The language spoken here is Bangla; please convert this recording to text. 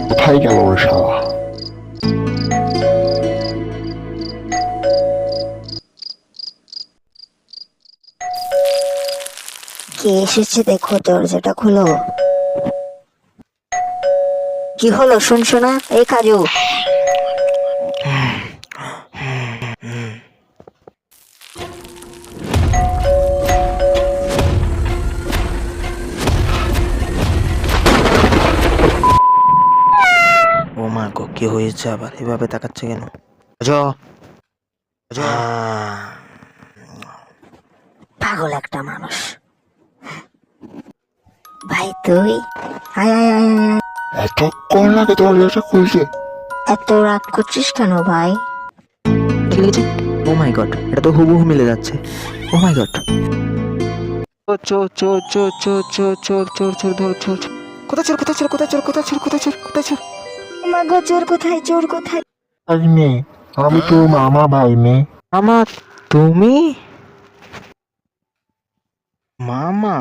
কোথায় গেল রে শালা? কে এসেছে দেখো, দরজাটা খোলো। কি হলো শুনছো না? এই কাজু, ও মা গো, কি হয়েছে আবার? এভাবে তাকাচ্ছে কেন? পাগল একটা মানুষ। ভাই তুই আয় আয় আয় আয় আয়। এতক্ষণ লাগে দরজাটা খুলতে? এত রাগ করছিস কেন ভাই? কি লেগেছে? ও মাই গড, এটা তো হুবহু মিলে যাচ্ছে। ও মাই গড, চোর চোর চোর চোর চোর চোর চোর চোর ধর চোর। কোথায় চোর, কোথায় চোর, কোথায় চোর, কোথায় চোর, কোথায় চোর, কোথায় চোর? মা গো, চোর কোথায়, চোর কোথায়? ভাগ্নে, আমি তোর মামা ভাগ্নে। মামা তুমি? মামা